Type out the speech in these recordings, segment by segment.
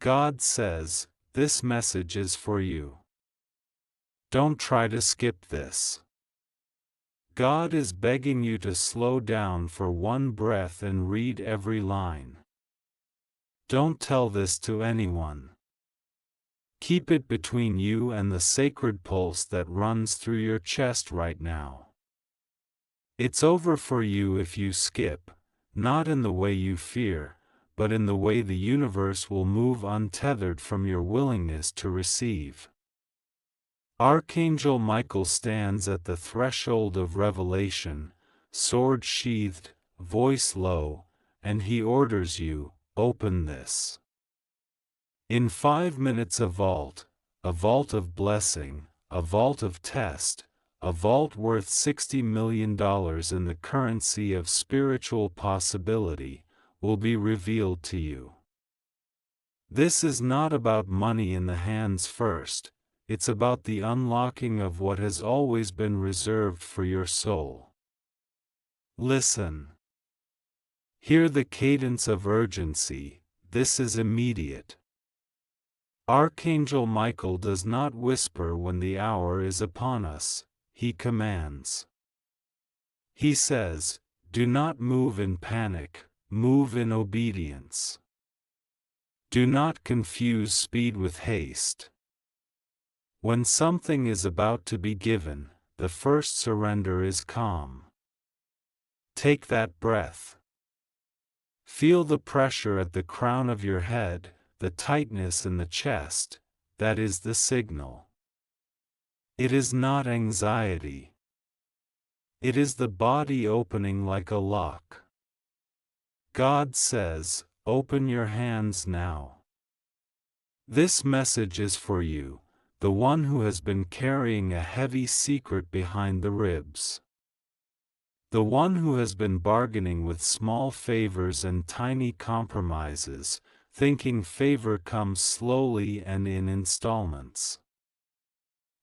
God says, this message is for you. Don't try to skip this. God is begging you to slow down for one breath and read every line. Don't tell this to anyone. Keep it between you and the sacred pulse that runs through your chest right now. It's over for you if you skip, not in the way you fear, but in the way the universe will move untethered from your willingness to receive. Archangel Michael stands at the threshold of revelation, sword sheathed, voice low, and he orders you, open this. In 5 minutes a vault of blessing, a vault of test, a vault worth $60 million in the currency of spiritual possibility, will be revealed to you. This is not about money in the hands first, it's about the unlocking of what has always been reserved for your soul. Listen. Hear the cadence of urgency, this is immediate. Archangel Michael does not whisper when the hour is upon us, he commands. He says, do not move in panic, move in obedience. Do not confuse speed with haste. When something is about to be given, the first surrender is calm. Take that breath. Feel the pressure at the crown of your head, the tightness in the chest, that is the signal. It is not anxiety. It is the body opening like a lock. God says, open your hands now. This message is for you, the one who has been carrying a heavy secret behind the ribs. The one who has been bargaining with small favors and tiny compromises, thinking favor comes slowly and in installments.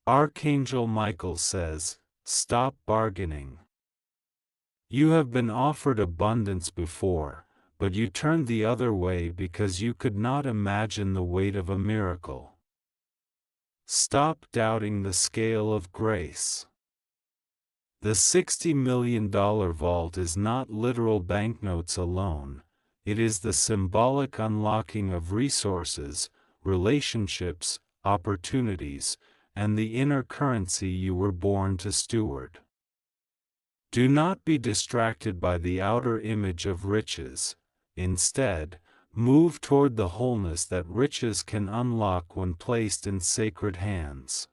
Archangel Michael says, stop bargaining. You have been offered abundance before, but you turned the other way because you could not imagine the weight of a miracle. Stop doubting the scale of grace. The $60 million vault is not literal banknotes alone, it is the symbolic unlocking of resources, relationships, opportunities, and the inner currency you were born to steward. Do not be distracted by the outer image of riches. Instead, move toward the wholeness that riches can unlock when placed in sacred hands.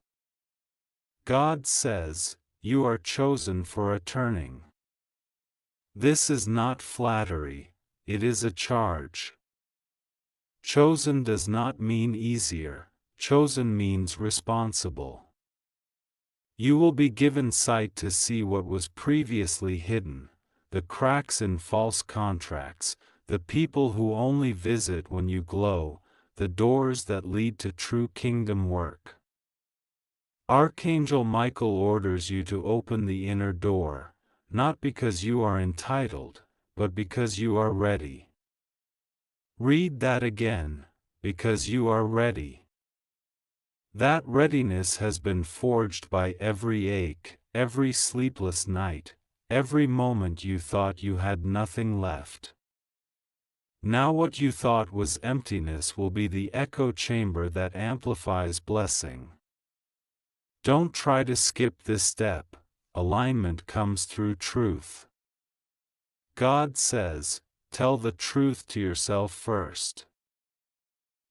God says, you are chosen for a turning. This is not flattery, it is a charge. Chosen does not mean easier, chosen means responsible. You will be given sight to see what was previously hidden, the cracks in false contracts, the people who only visit when you glow, the doors that lead to true kingdom work. Archangel Michael orders you to open the inner door, not because you are entitled, but because you are ready. Read that again, because you are ready. That readiness has been forged by every ache, every sleepless night, every moment you thought you had nothing left. Now what you thought was emptiness will be the echo chamber that amplifies blessing. Don't try to skip this step, alignment comes through truth. God says, tell the truth to yourself first.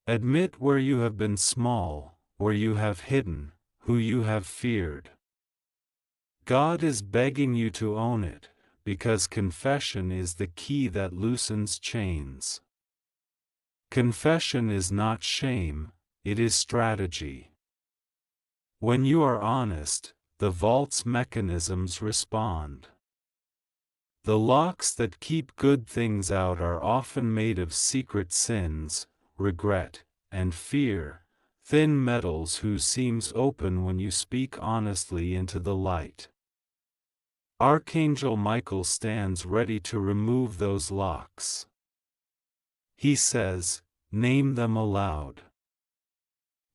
Admit where you have been small, where you have hidden, who you have feared. God is begging you to own it, because confession is the key that loosens chains. Confession is not shame, it is strategy. When you are honest, the vault's mechanisms respond. The locks that keep good things out are often made of secret sins, regret, and fear, thin metals whose seams open when you speak honestly into the light. Archangel Michael stands ready to remove those locks. He says, name them aloud.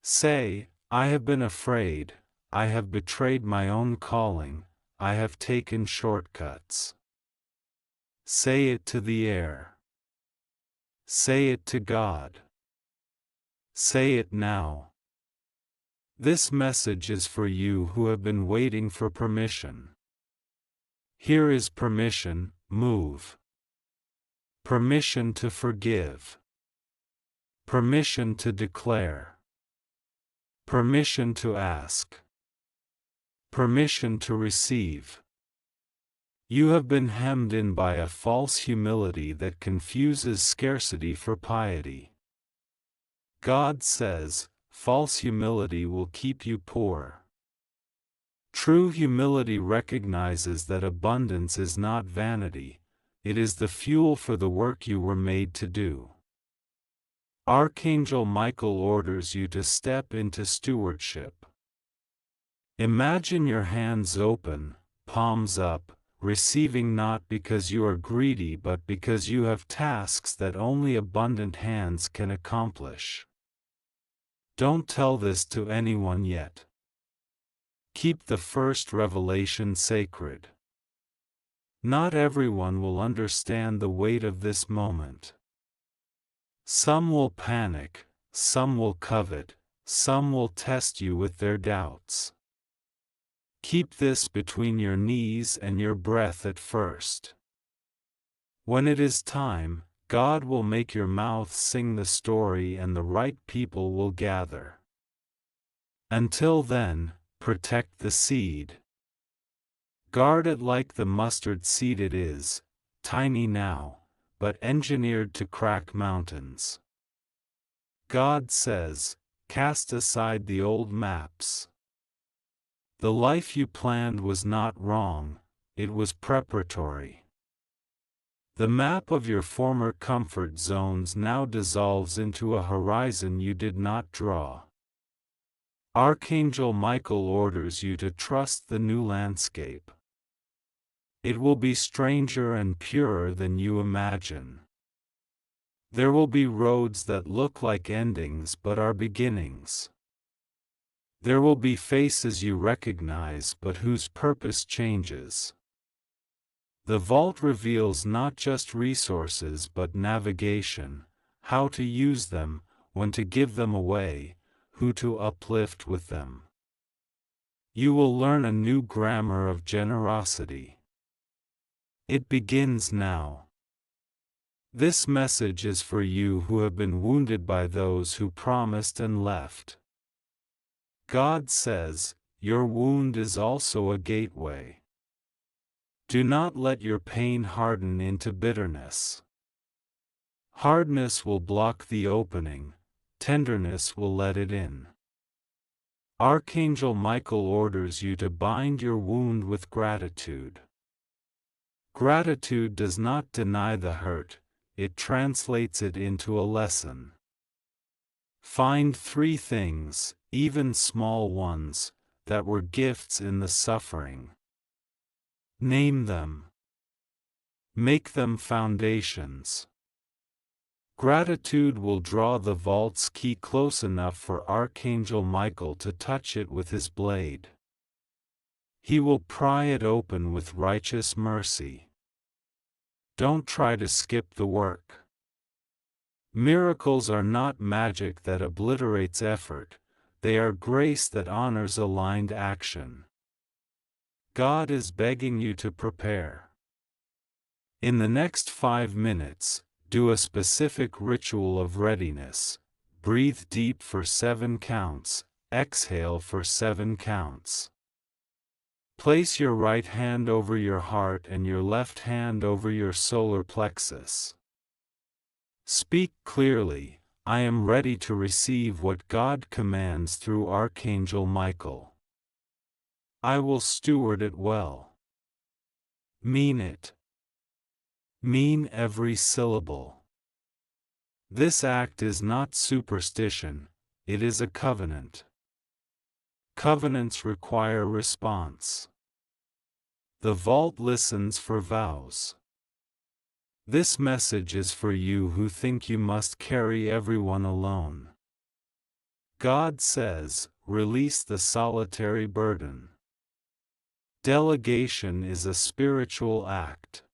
Say, I have been afraid, I have betrayed my own calling, I have taken shortcuts. Say it to the air. Say it to God. Say it now. This message is for you who have been waiting for permission. Here is permission, move. Permission to forgive. Permission to declare. Permission to ask. Permission to receive. You have been hemmed in by a false humility that confuses scarcity for piety. God says, false humility will keep you poor. True humility recognizes that abundance is not vanity, it is the fuel for the work you were made to do. Archangel Michael orders you to step into stewardship. Imagine your hands open, palms up, receiving not because you are greedy but because you have tasks that only abundant hands can accomplish. Don't tell this to anyone yet. Keep the first revelation sacred. Not everyone will understand the weight of this moment. Some will panic, some will covet, some will test you with their doubts. Keep this between your knees and your breath at first. When it is time, God will make your mouth sing the story and the right people will gather. Until then, protect the seed. Guard it like the mustard seed it is, tiny now, but engineered to crack mountains. God says, cast aside the old maps. The life you planned was not wrong, it was preparatory. The map of your former comfort zones now dissolves into a horizon you did not draw. Archangel Michael orders you to trust the new landscape. It will be stranger and purer than you imagine. There will be roads that look like endings but are beginnings. There will be faces you recognize but whose purpose changes. The vault reveals not just resources but navigation, how to use them, when to give them away, who to uplift with them. You will learn a new grammar of generosity. It begins now. This message is for you who have been wounded by those who promised and left. God says, your wound is also a gateway. Do not let your pain harden into bitterness. Hardness will block the opening, tenderness will let it in. Archangel Michael orders you to bind your wound with gratitude. Gratitude does not deny the hurt, it translates it into a lesson. Find 3 things, even small ones, that were gifts in the suffering. Name them. Make them foundations. Gratitude will draw the vault's key close enough for Archangel Michael to touch it with his blade. He will pry it open with righteous mercy. Don't try to skip the work. Miracles are not magic that obliterates effort, they are grace that honors aligned action. God is begging you to prepare. In the next 5 minutes, do a specific ritual of readiness. Breathe deep for 7 counts, exhale for 7 counts. Place your right hand over your heart and your left hand over your solar plexus. Speak clearly, I am ready to receive what God commands through Archangel Michael. I will steward it well. Mean it. Mean every syllable. This act is not superstition, it is a covenant. Covenants require response. The vault listens for vows. This message is for you who think you must carry everyone alone. God says, release the solitary burden. Delegation is a spiritual act.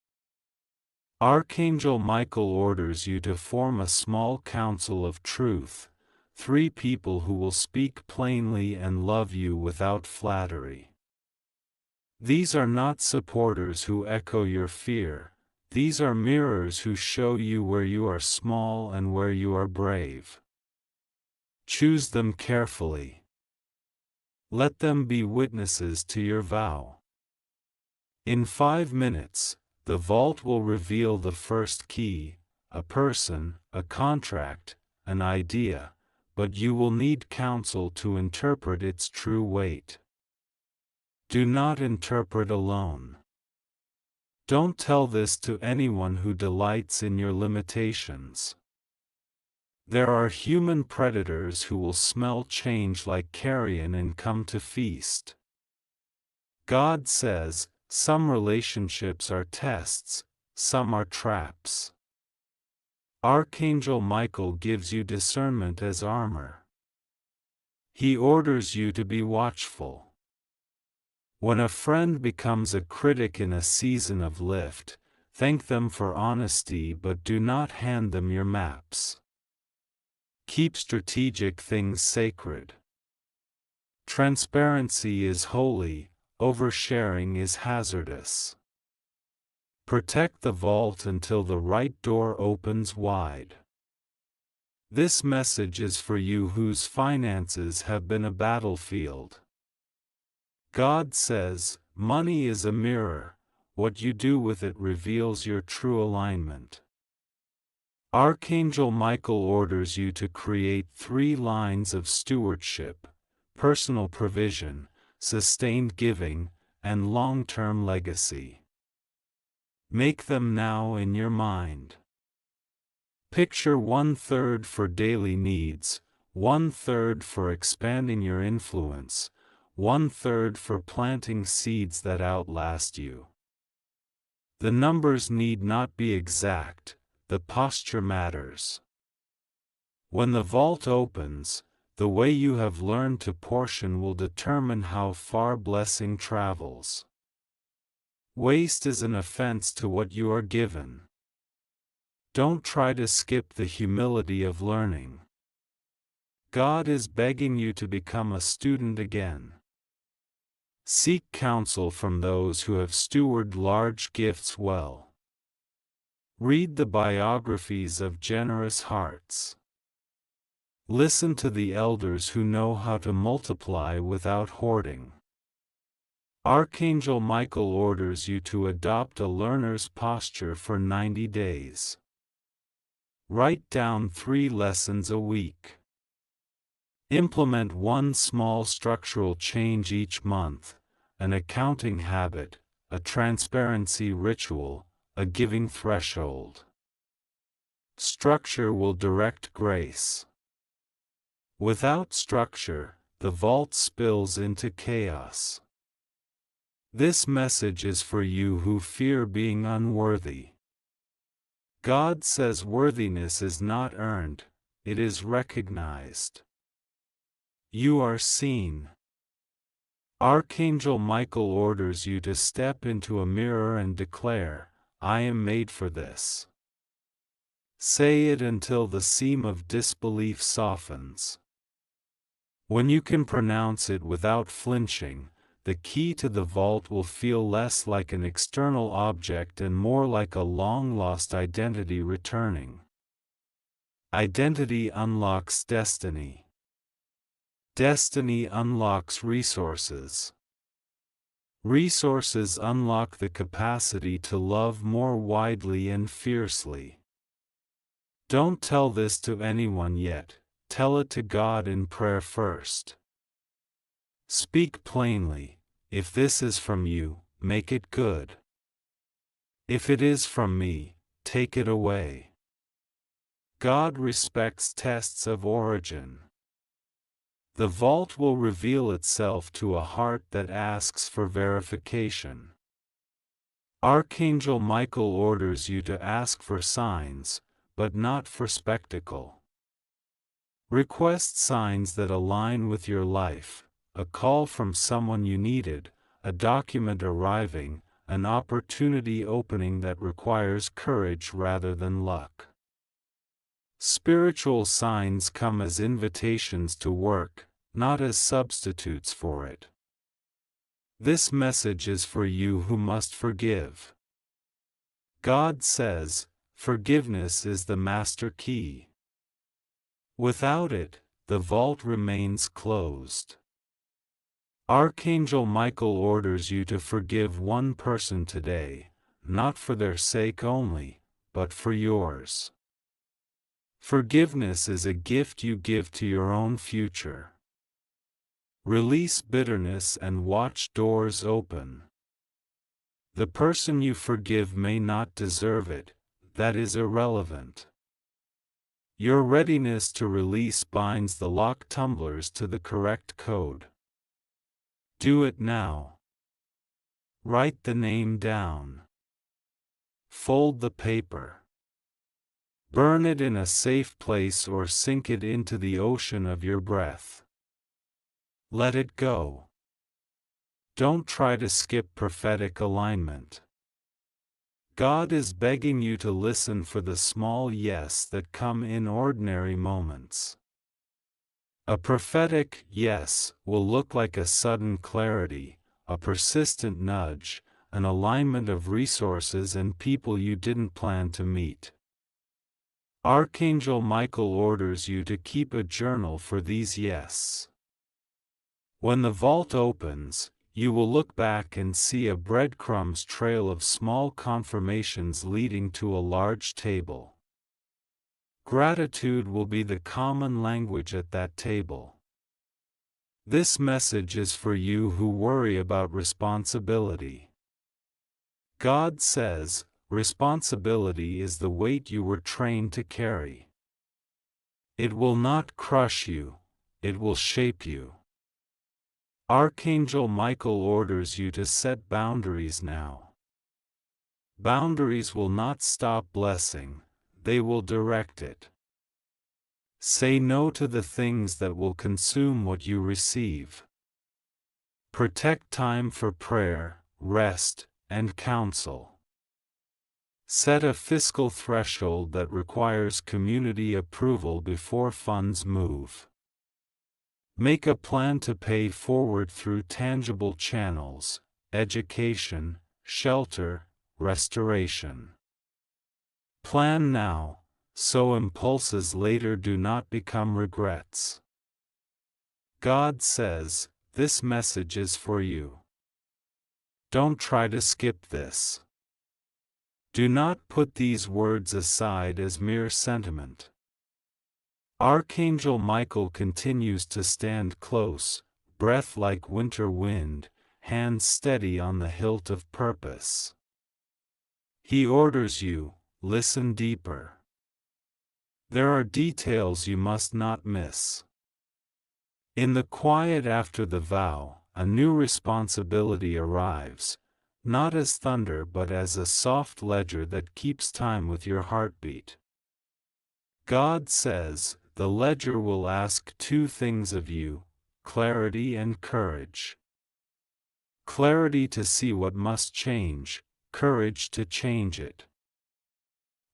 Archangel Michael orders you to form a small council of truth, 3 people who will speak plainly and love you without flattery. These are not supporters who echo your fear, these are mirrors who show you where you are small and where you are brave. Choose them carefully. Let them be witnesses to your vow. In 5 minutes, the vault will reveal the first key, a person, a contract, an idea, but you will need counsel to interpret its true weight. Do not interpret alone. Don't tell this to anyone who delights in your limitations. There are human predators who will smell change like carrion and come to feast. God says, some relationships are tests, some are traps. Archangel Michael gives you discernment as armor. He orders you to be watchful. When a friend becomes a critic in a season of lift, thank them for honesty but do not hand them your maps. Keep strategic things sacred. Transparency is holy, oversharing is hazardous. Protect the vault until the right door opens wide. This message is for you whose finances have been a battlefield. God says, money is a mirror, what you do with it reveals your true alignment. Archangel Michael orders you to create 3 lines of stewardship: personal provision, sustained giving, and long-term legacy. Make them now in your mind. Picture 1/3 for daily needs, 1/3 for expanding your influence, 1/3 for planting seeds that outlast you. The numbers need not be exact, the posture matters. When the vault opens, the way you have learned to portion will determine how far blessing travels. Waste is an offense to what you are given. Don't try to skip the humility of learning. God is begging you to become a student again. Seek counsel from those who have stewarded large gifts well. Read the biographies of generous hearts. Listen to the elders who know how to multiply without hoarding. Archangel Michael orders you to adopt a learner's posture for 90 days. Write down 3 lessons a week. Implement 1 small structural change each month: an accounting habit, a transparency ritual, a giving threshold. Structure will direct grace. Without structure, the vault spills into chaos. This message is for you who fear being unworthy. God says worthiness is not earned, it is recognized. You are seen. Archangel Michael orders you to step into a mirror and declare, I am made for this. Say it until the seam of disbelief softens. When you can pronounce it without flinching, the key to the vault will feel less like an external object and more like a long-lost identity returning. Identity unlocks destiny. Destiny unlocks resources. Resources unlock the capacity to love more widely and fiercely. Don't tell this to anyone yet, tell it to God in prayer first. Speak plainly, if this is from you, make it good. If it is from me, take it away. God respects tests of origin. The vault will reveal itself to a heart that asks for verification. Archangel Michael orders you to ask for signs, but not for spectacle. Request signs that align with your life, a call from someone you needed, a document arriving, an opportunity opening that requires courage rather than luck. Spiritual signs come as invitations to work, not as substitutes for it. This message is for you who must forgive. God says, forgiveness is the master key. Without it, the vault remains closed. Archangel Michael orders you to forgive one person today, not for their sake only, but for yours. Forgiveness is a gift you give to your own future. Release bitterness and watch doors open. The person you forgive may not deserve it, that is irrelevant. Your readiness to release binds the locked tumblers to the correct code. Do it now. Write the name down. Fold the paper. Burn it in a safe place or sink it into the ocean of your breath. Let it go. Don't try to skip prophetic alignment. God is begging you to listen for the small yes that come in ordinary moments. A prophetic yes will look like a sudden clarity, a persistent nudge, an alignment of resources and people you didn't plan to meet. Archangel Michael orders you to keep a journal for these yes. When the vault opens, you will look back and see a breadcrumbs trail of small confirmations leading to a large table. Gratitude will be the common language at that table. This message is for you who worry about responsibility. God says, responsibility is the weight you were trained to carry. It will not crush you, it will shape you. Archangel Michael orders you to set boundaries now. Boundaries will not stop blessing, they will direct it. Say no to the things that will consume what you receive. Protect time for prayer, rest, and counsel. Set a fiscal threshold that requires community approval before funds move. Make a plan to pay forward through tangible channels, education, shelter, restoration. Plan now, so impulses later do not become regrets. God says, this message is for you. Don't try to skip this. Do not put these words aside as mere sentiment. Archangel Michael continues to stand close, breath like winter wind, hands steady on the hilt of purpose. He orders you, listen deeper. There are details you must not miss. In the quiet after the vow, a new responsibility arrives, not as thunder but as a soft ledger that keeps time with your heartbeat. God says, the ledger will ask two things of you, clarity and courage. Clarity to see what must change, courage to change it.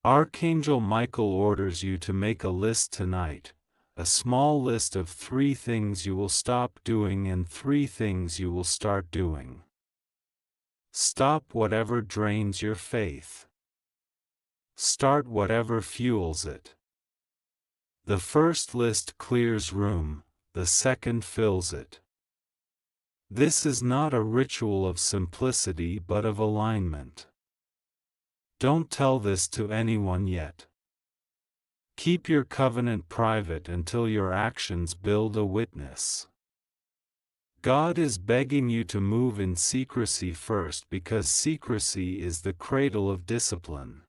Archangel Michael orders you to make a list tonight, a small list of 3 things you will stop doing and 3 things you will start doing. Stop whatever drains your faith. Start whatever fuels it. The first list clears room, the second fills it. This is not a ritual of simplicity but of alignment. Don't tell this to anyone yet. Keep your covenant private until your actions build a witness. God is begging you to move in secrecy first because secrecy is the cradle of discipline.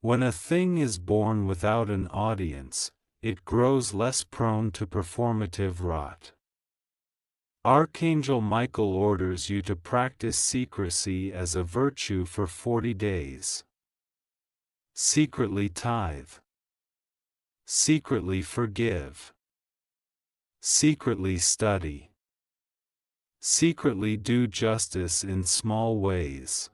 When a thing is born without an audience, it grows less prone to performative rot. Archangel Michael orders you to practice secrecy as a virtue for 40 days. Secretly tithe. Secretly forgive. Secretly study. Secretly do justice in small ways.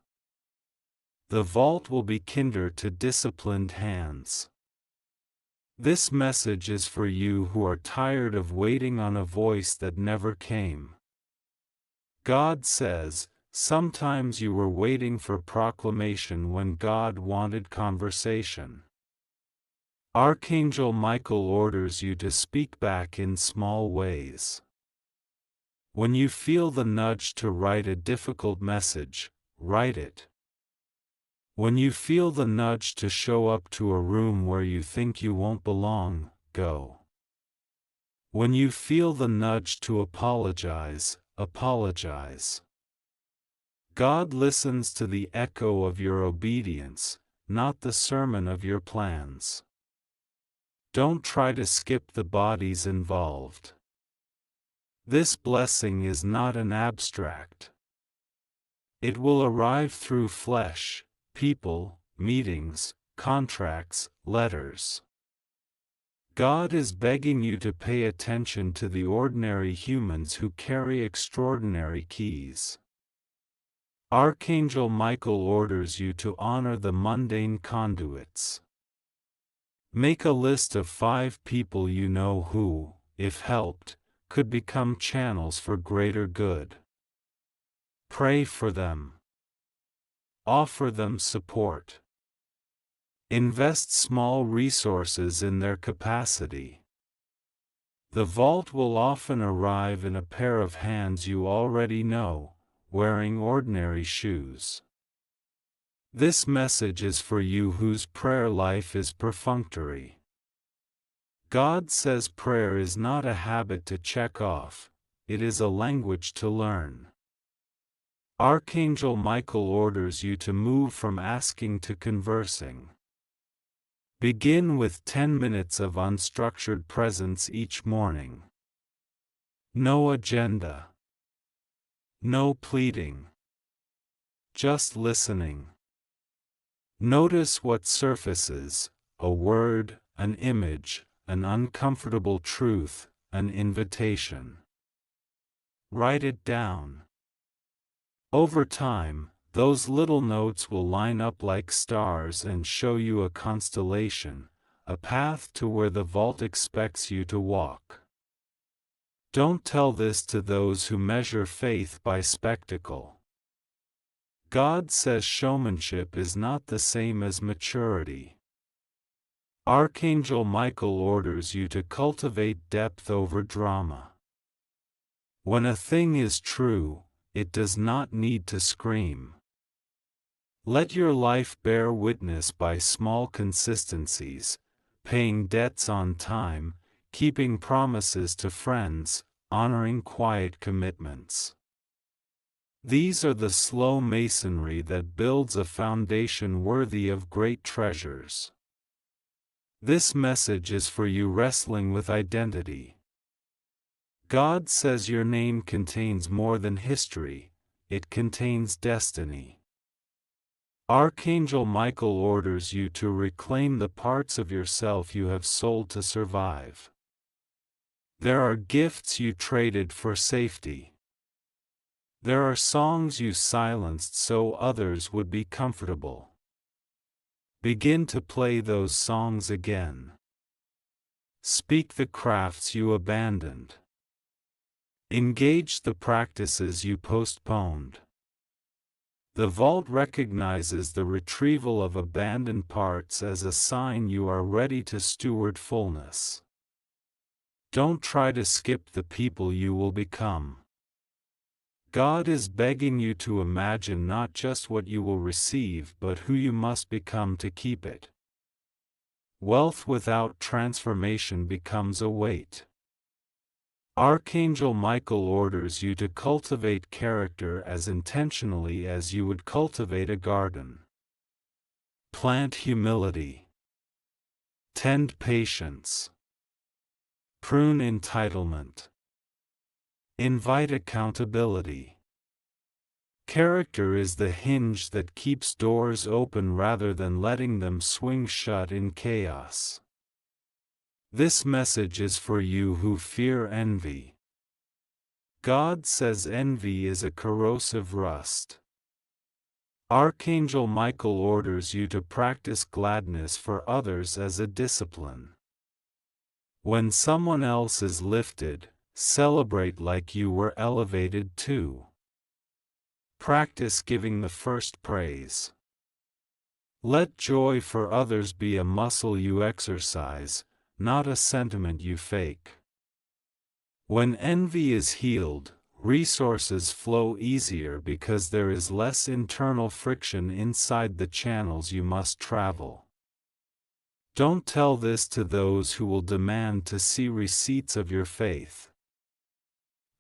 The vault will be kinder to disciplined hands. This message is for you who are tired of waiting on a voice that never came. God says, sometimes you were waiting for proclamation when God wanted conversation. Archangel Michael orders you to speak back in small ways. When you feel the nudge to write a difficult message, write it. When you feel the nudge to show up to a room where you think you won't belong, go. When you feel the nudge to apologize, apologize. God listens to the echo of your obedience, not the sermon of your plans. Don't try to skip the bodies involved. This blessing is not an abstract. It will arrive through flesh, people, meetings, contracts, letters. God is begging you to pay attention to the ordinary humans who carry extraordinary keys. Archangel Michael orders you to honor the mundane conduits. Make a list of 5 people you know who, if helped, could become channels for greater good. Pray for them. Offer them support. Invest small resources in their capacity. The vault will often arrive in a pair of hands you already know, wearing ordinary shoes. This message is for you whose prayer life is perfunctory. God says prayer is not a habit to check off, it is a language to learn. Archangel Michael orders you to move from asking to conversing. Begin with 10 minutes of unstructured presence each morning. No agenda. No pleading. Just listening. Notice what surfaces: a word, an image, an uncomfortable truth, an invitation. Write it down. Over time, those little notes will line up like stars and show you a constellation, a path to where the vault expects you to walk. Don't tell this to those who measure faith by spectacle. God says showmanship is not the same as maturity. Archangel Michael orders you to cultivate depth over drama. When a thing is true, it does not need to scream. Let your life bear witness by small consistencies, paying debts on time, keeping promises to friends, honoring quiet commitments. These are the slow masonry that builds a foundation worthy of great treasures. This message is for you wrestling with identity. God says your name contains more than history, it contains destiny. Archangel Michael orders you to reclaim the parts of yourself you have sold to survive. There are gifts you traded for safety. There are songs you silenced so others would be comfortable. Begin to play those songs again. Speak the crafts you abandoned. Engage the practices you postponed. The vault recognizes the retrieval of abandoned parts as a sign you are ready to steward fullness. Don't try to skip the people you will become. God is begging you to imagine not just what you will receive but who you must become to keep it. Wealth without transformation becomes a weight. Archangel Michael orders you to cultivate character as intentionally as you would cultivate a garden. Plant humility. Tend patience. Prune entitlement. Invite accountability. Character is the hinge that keeps doors open rather than letting them swing shut in chaos. This message is for you who fear envy. God says envy is a corrosive rust. Archangel Michael orders you to practice gladness for others as a discipline. When someone else is lifted, celebrate like you were elevated too. Practice giving the first praise. Let joy for others be a muscle you exercise, not a sentiment you fake. When envy is healed, resources flow easier because there is less internal friction inside the channels you must travel. Don't tell this to those who will demand to see receipts of your faith.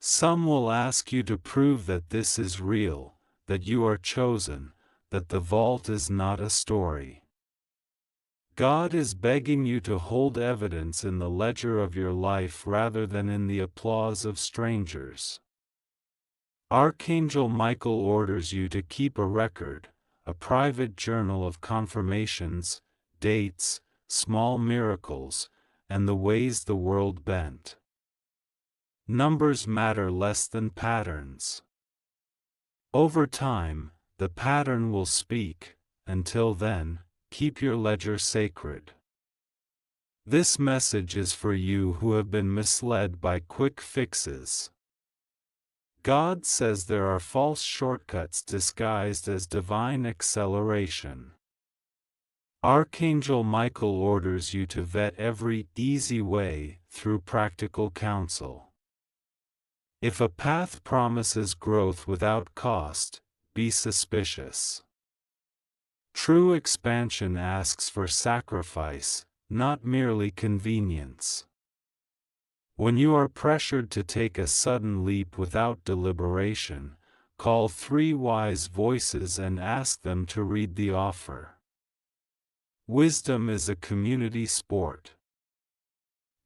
Some will ask you to prove that this is real, that you are chosen, that the vault is not a story. God is begging you to hold evidence in the ledger of your life rather than in the applause of strangers. Archangel Michael orders you to keep a record, a private journal of confirmations, dates, small miracles, and the ways the world bent. Numbers matter less than patterns. Over time, the pattern will speak. Until then, keep your ledger sacred. This message is for you who have been misled by quick fixes. God says there are false shortcuts disguised as divine acceleration. Archangel Michael orders you to vet every easy way through practical counsel. If a path promises growth without cost, be suspicious. True expansion asks for sacrifice, not merely convenience. When you are pressured to take a sudden leap without deliberation, call 3 wise voices and ask them to read the offer. Wisdom is a community sport.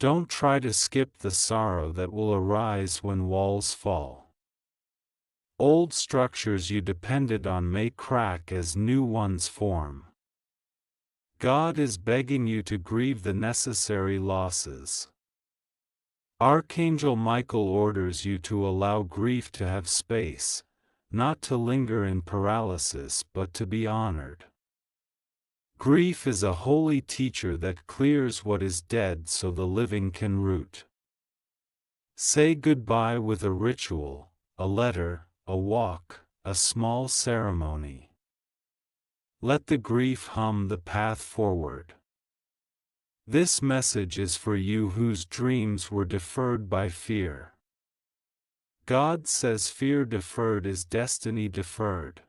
Don't try to skip the sorrow that will arise when walls fall. Old structures you depended on may crack as new ones form. God is begging you to grieve the necessary losses. Archangel Michael orders you to allow grief to have space, not to linger in paralysis but to be honored. Grief is a holy teacher that clears what is dead so the living can root. Say goodbye with a ritual, a letter, a walk, a small ceremony. Let the grief hum the path forward. This message is for you whose dreams were deferred by fear. God says fear deferred is destiny deferred.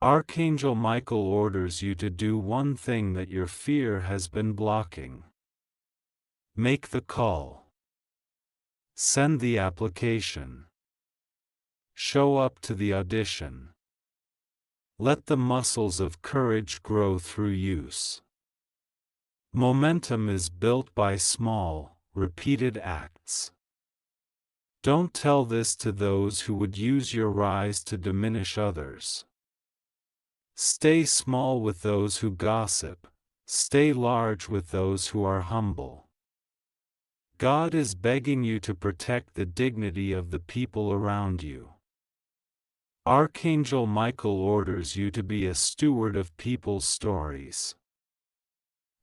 Archangel Michael orders you to do one thing that your fear has been blocking. Make the call. Send the application. Show up to the audition. Let the muscles of courage grow through use. Momentum is built by small, repeated acts. Don't tell this to those who would use your rise to diminish others. Stay small with those who gossip, stay large with those who are humble. God is begging you to protect the dignity of the people around you. Archangel Michael orders you to be a steward of people's stories.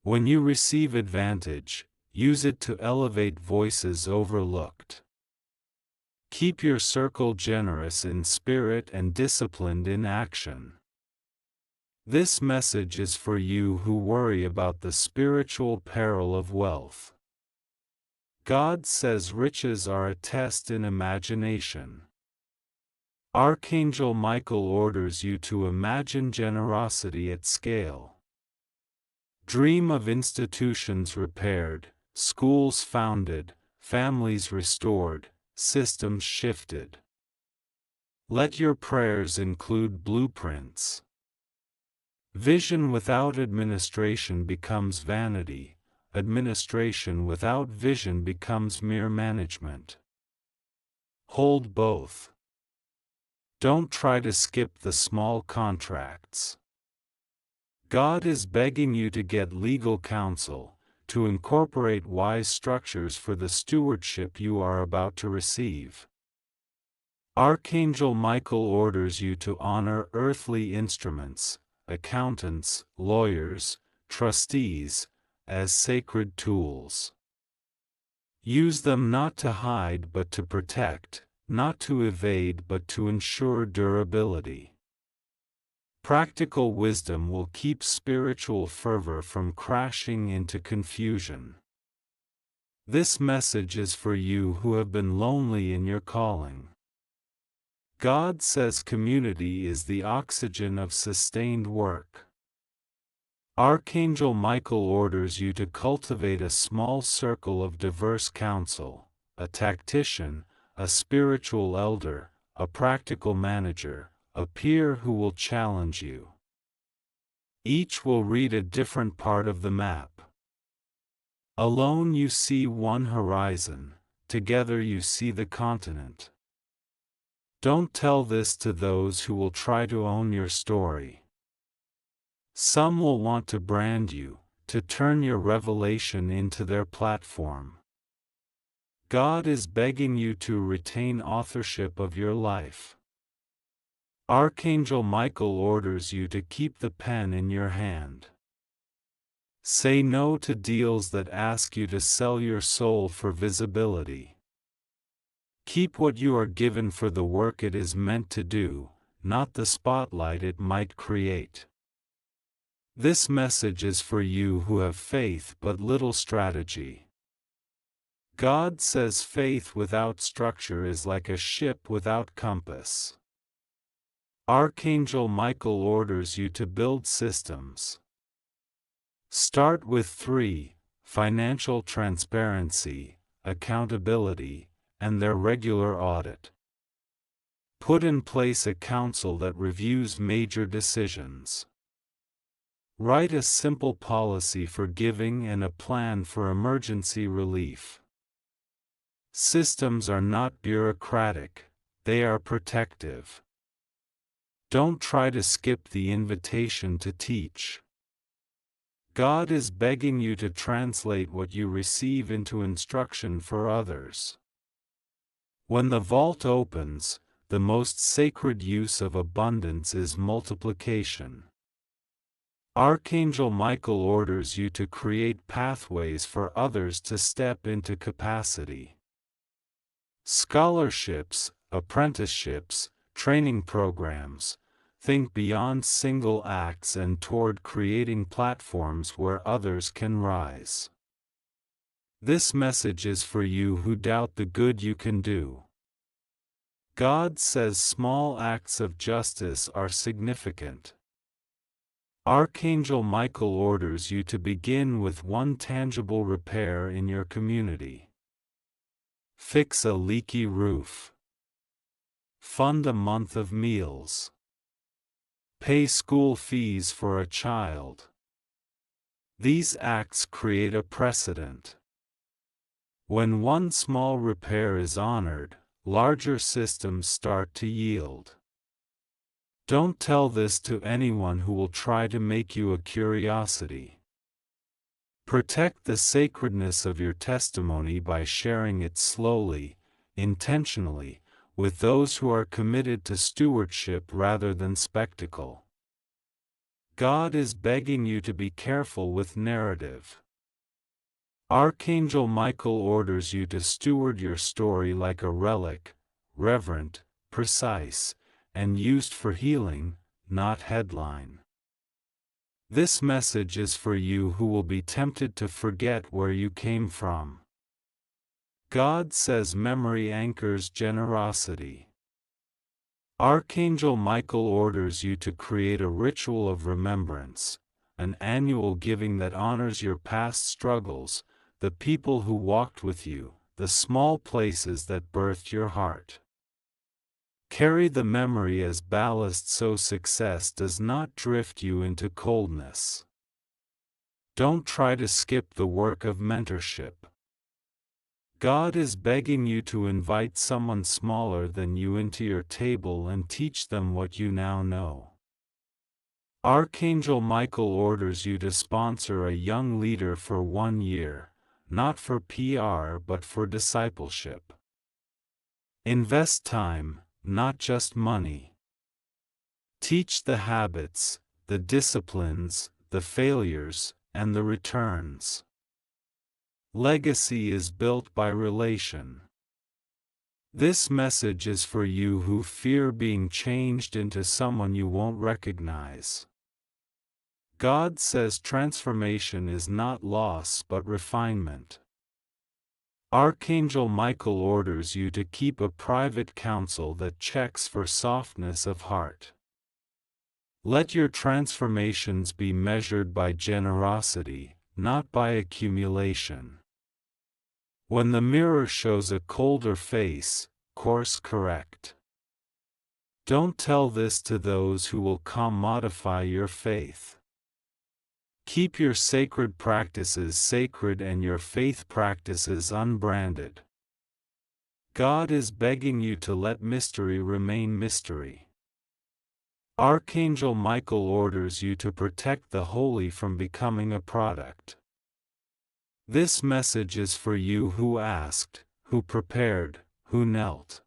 When you receive advantage, use it to elevate voices overlooked. Keep your circle generous in spirit and disciplined in action. This message is for you who worry about the spiritual peril of wealth. God says riches are a test in imagination. Archangel Michael orders you to imagine generosity at scale. Dream of institutions repaired, schools founded, families restored, systems shifted. Let your prayers include blueprints. Vision without administration becomes vanity, administration without vision becomes mere management. Hold both. Don't try to skip the small contracts. God is begging you to get legal counsel, to incorporate wise structures for the stewardship you are about to receive. Archangel Michael orders you to honor earthly instruments, accountants, lawyers, trustees, as sacred tools. Use them not to hide but to protect, not to evade but to ensure durability. Practical wisdom will keep spiritual fervor from crashing into confusion. This message is for you who have been lonely in your calling. God says community is the oxygen of sustained work. Archangel Michael orders you to cultivate a small circle of diverse counsel, a tactician, a spiritual elder, a practical manager, a peer who will challenge you. Each will read a different part of the map. Alone you see one horizon, together you see the continent. Don't tell this to those who will try to own your story. Some will want to brand you, to turn your revelation into their platform. God is begging you to retain authorship of your life. Archangel Michael orders you to keep the pen in your hand. Say no to deals that ask you to sell your soul for visibility. Keep what you are given for the work it is meant to do, not the spotlight it might create. This message is for you who have faith but little strategy. God says faith without structure is like a ship without compass. Archangel Michael orders you to build systems. Start with 3: financial transparency, accountability, and their regular audit. Put in place a council that reviews major decisions. Write a simple policy for giving and a plan for emergency relief. Systems are not bureaucratic, they are protective. Don't try to skip the invitation to teach. God is begging you to translate what you receive into instruction for others. When the vault opens, the most sacred use of abundance is multiplication. Archangel Michael orders you to create pathways for others to step into capacity. Scholarships, apprenticeships, training programs. Think beyond single acts and toward creating platforms where others can rise. This message is for you who doubt the good you can do. God says small acts of justice are significant. Archangel Michael orders you to begin with one tangible repair in your community. Fix a leaky roof. Fund a month of meals. Pay school fees for a child. These acts create a precedent. When one small repair is honored, larger systems start to yield. Don't tell this to anyone who will try to make you a curiosity. Protect the sacredness of your testimony by sharing it slowly, intentionally, with those who are committed to stewardship rather than spectacle. God is begging you to be careful with narrative. Archangel Michael orders you to steward your story like a relic, reverent, precise, and used for healing, not headline. This message is for you who will be tempted to forget where you came from. God says memory anchors generosity. Archangel Michael orders you to create a ritual of remembrance, an annual giving that honors your past struggles, the people who walked with you, the small places that birthed your heart. Carry the memory as ballast so success does not drift you into coldness. Don't try to skip the work of mentorship. God is begging you to invite someone smaller than you into your table and teach them what you now know. Archangel Michael orders you to sponsor a young leader for 1 year, not for PR but for discipleship. Invest time, not just money. Teach the habits, the disciplines, the failures, and the returns. Legacy is built by relation. This message is for you who fear being changed into someone you won't recognize. God says transformation is not loss but refinement. Archangel Michael orders you to keep a private council that checks for softness of heart. Let your transformations be measured by generosity, not by accumulation. When the mirror shows a colder face, course correct. Don't tell this to those who will commodify your faith. Keep your sacred practices sacred and your faith practices unbranded. God is begging you to let mystery remain mystery. Archangel Michael orders you to protect the holy from becoming a product. This message is for you who asked, who prepared, who knelt.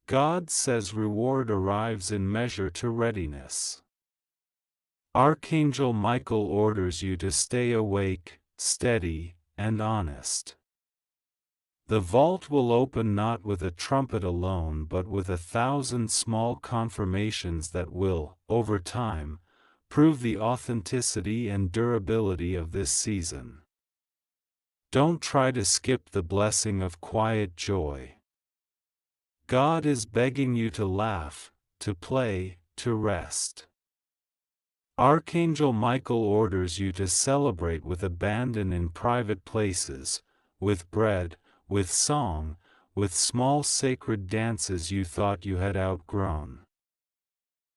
God says reward arrives in measure to readiness. Archangel Michael orders you to stay awake, steady, and honest. The vault will open not with a trumpet alone but with 1,000 small confirmations that will, over time, prove the authenticity and durability of this season. Don't try to skip the blessing of quiet joy. God is begging you to laugh, to play, to rest. Archangel Michael orders you to celebrate with abandon in private places, with bread, with song, with small sacred dances you thought you had outgrown.